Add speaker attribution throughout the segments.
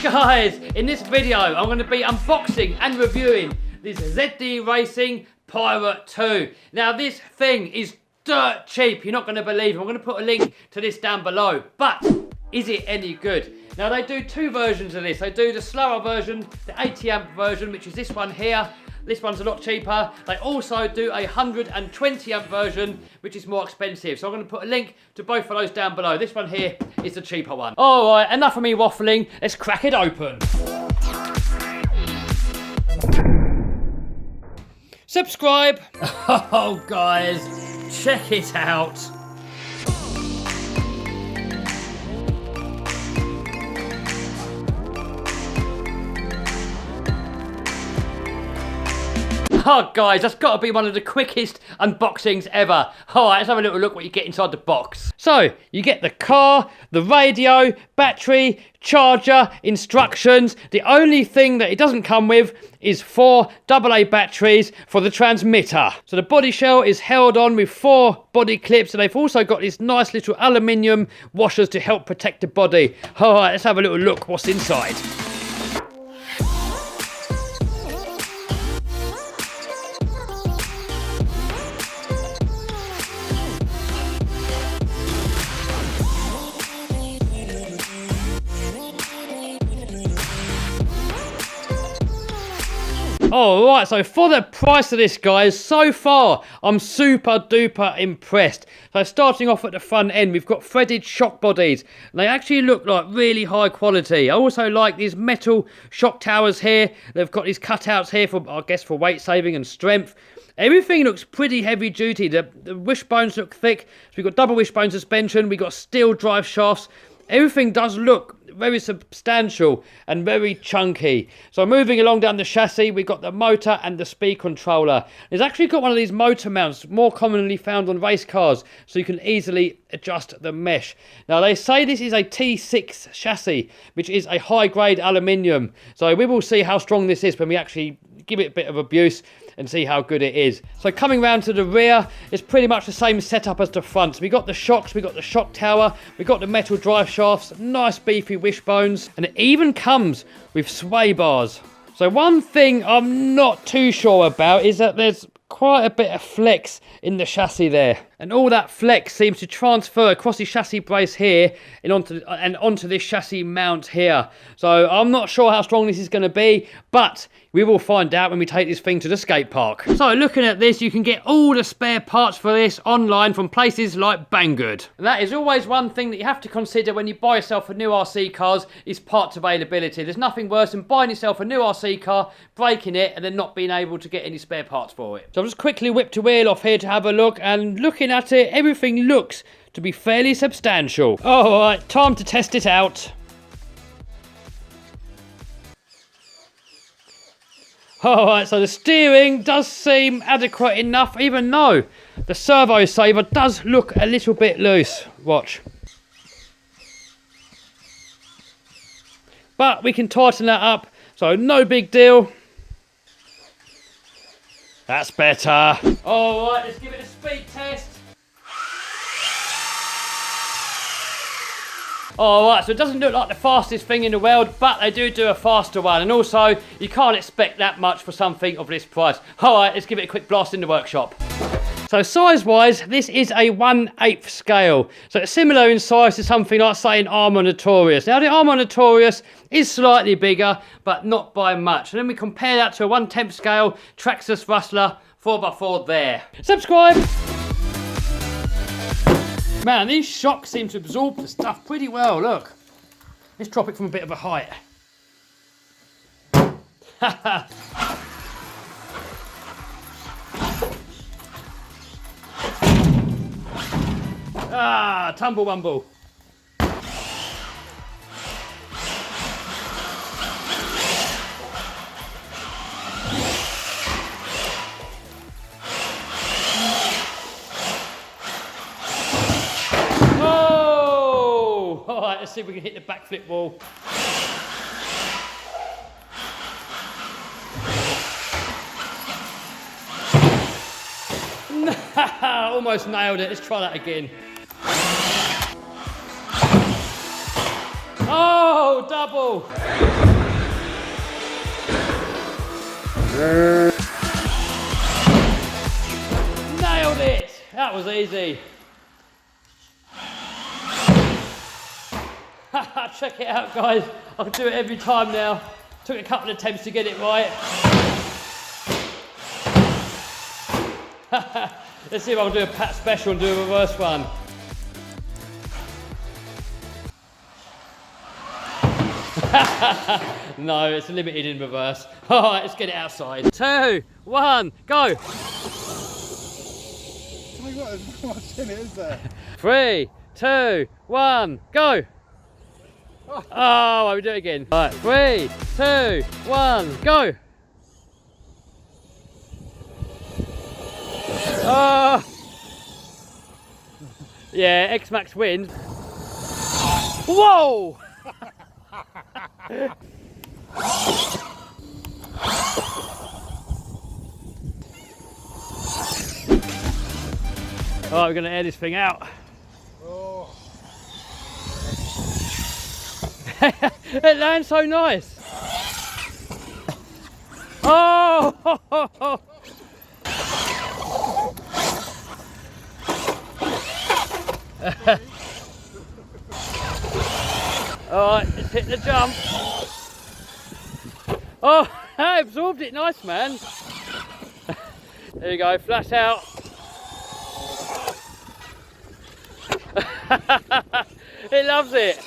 Speaker 1: Guys, in this video I'm going to be unboxing and reviewing this ZD Racing Pirate 2. Now this thing is dirt cheap, you're not going to believe it. I'm going to put a link to this down below, but is it any good? Now they do two versions of this. They do the slower version, the 80 amp version, which is this one here. This one's a lot cheaper. They also do a 120 amp version, which is more expensive. So I'm going to put a link to both of those down below. This one here is the cheaper one. All right, enough of me waffling. Let's crack it open. Subscribe. Oh, guys, check it out. Oh guys, that's got to be one of the quickest unboxings ever. Alright, let's have a little look what you get inside the box. So, you get the car, the radio, battery, charger, instructions. The only thing that it doesn't come with is 4 AA batteries for the transmitter. So the body shell is held on with 4 body clips, and they've also got these nice little aluminium washers to help protect the body. Alright, let's have a little look what's inside. Alright, so for the price of this, guys, so far, I'm super duper impressed. So starting off at the front end, we've got threaded shock bodies. They actually look like really high quality. I also like these metal shock towers here. They've got these cutouts here for, I guess, for weight saving and strength. Everything looks pretty heavy duty. The wishbones look thick. So we've got double wishbone suspension. We've got steel drive shafts. Everything does look very substantial and very chunky. So moving along down the chassis, we've got the motor and the speed controller. It's actually got one of these motor mounts more commonly found on race cars, so you can easily adjust the mesh. Now they say this is a T6 chassis, which is a high grade aluminium. So we will see how strong this is when we actually give it a bit of abuse and see how good it is. So coming round to the rear, it's pretty much the same setup as the front. So we got the shocks, we got the shock tower, we got the metal drive shafts, nice beefy wishbones, and it even comes with sway bars. So one thing I'm not too sure about is that there's quite a bit of flex in the chassis there, and all that flex seems to transfer across the chassis brace here and onto this chassis mount here. So I'm not sure how strong this is going to be, but we will find out when we take this thing to the skate park. So looking at this, you can get all the spare parts for this online from places like Banggood. And that is always one thing that you have to consider when you buy yourself a new RC cars, is parts availability. There's nothing worse than buying yourself a new RC car, breaking it, and then not being able to get any spare parts for it. So I've just quickly whipped a wheel off here to have a look, and looking at it, everything looks to be fairly substantial. Alright, time to test it out. Alright, so the steering does seem adequate enough, even though the servo saver does look a little bit loose. Watch. But we can tighten that up, so no big deal. That's better. Alright, let's give it a speed test. Alright, so it doesn't look like the fastest thing in the world, but they do a faster one. And also, you can't expect that much for something of this price. Alright, let's give it a quick blast in the workshop. So size-wise, this is a 1/8 scale. So it's similar in size to something like, say, an Armour Notorious. Now, the Armour Notorious is slightly bigger, but not by much. And then we compare that to a 1/10 scale Traxxas Rustler 4x4 there. Subscribe! Man, these shocks seem to absorb the stuff pretty well, look. Let's drop it from a bit of a height. Ah, tumble wumble. Alright, let's see if we can hit the backflip wall. Almost nailed it. Let's try that again. Oh, double. Nailed it. That was easy. Check it out, guys. I can do it every time now. Took a couple of attempts to get it right. Let's see if I can do a pat special and do a reverse one. No, it's limited in reverse. All right, let's get it outside. 2, 1, go.
Speaker 2: Not much in it, is there?
Speaker 1: 3, 2, 1, go. Oh, we do it again. All right, 3, 2, 1, go. Oh. Yeah, X-Max wins. Whoa! Oh, we're going to air this thing out.
Speaker 2: Oh.
Speaker 1: It lands so nice. Oh! Alright, let's hit the jump. Oh, I absorbed it nice, man. There you go, flat out. It loves it.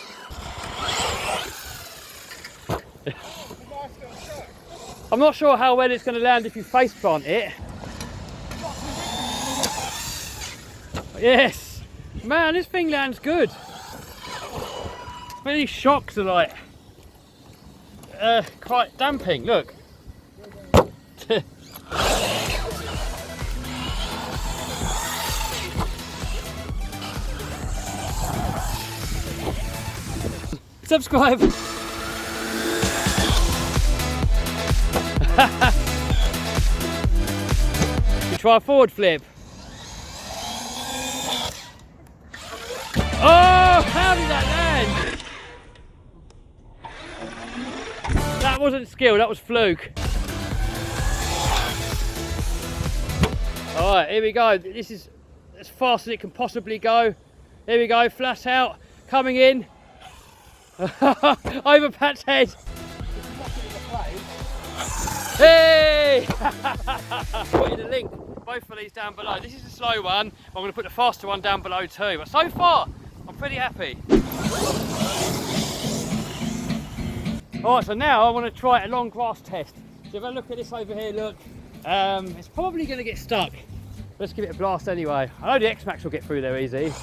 Speaker 1: I'm not sure how well it's going to land if you face plant it. Yes. Man, this thing lands good. Really shocks are like quite damping, look. Subscribe. You try a forward flip. Oh, how did that land? That wasn't skill, that was fluke. Alright, here we go. This is as fast as it can possibly go. Here we go, flat out, coming in. Over Pat's head. Hey! Put in a link, both of these down below. This is a slow one, but I'm going to put the faster one down below too. But so far, I'm pretty happy. Alright, so now I want to try a long grass test. So if I look at this over here, look, it's probably going to get stuck. Let's give it a blast anyway. I know the X-Max will get through there easy.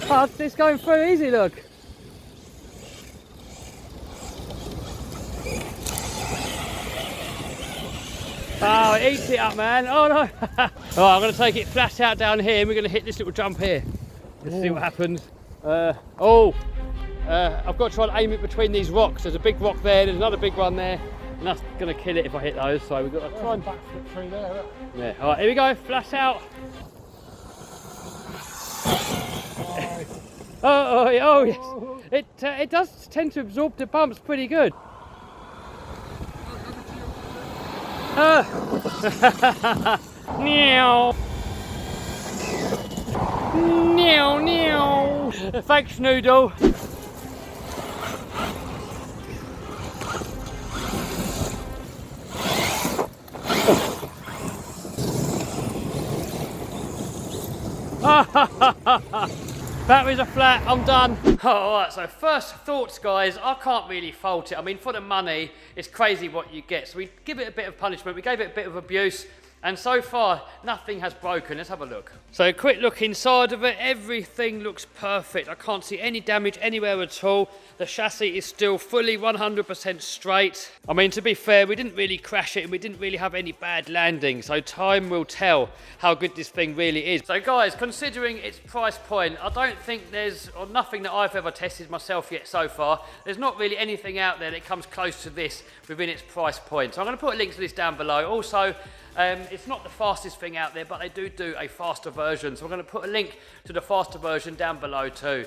Speaker 1: Oh, it's going through easy, look. Oh, it eats it up, man. Oh no. Alright, I'm going to take it flat out down here and we're going to hit this little jump here. Let's see what happens. I've got to try and aim it between these rocks. There's a big rock there, there's another big one there. And that's going to kill it if I hit those. So we've got to try and
Speaker 2: backflip through there. Look.
Speaker 1: Yeah, alright, here we go, flat out. Oh yes. It does tend to absorb the bumps pretty good. Meow. Meow, meow. Thanks, Noodle. Batteries are flat, I'm done. Alright, so first thoughts, guys, I can't really fault it. I mean, for the money, it's crazy what you get. So we give it a bit of punishment, we gave it a bit of abuse, and so far, nothing has broken. Let's have a look. So a quick look inside of it, everything looks perfect. I can't see any damage anywhere at all. The chassis is still fully 100% straight. I mean, to be fair, we didn't really crash it and we didn't really have any bad landings. So time will tell how good this thing really is. So guys, considering its price point, I don't think there's, or nothing that I've ever tested myself yet so far, there's not really anything out there that comes close to this within its price point. So I'm going to put a link to this down below. Also, It's not the fastest thing out there, but they do a faster version. So I'm going to put a link to the faster version down below too.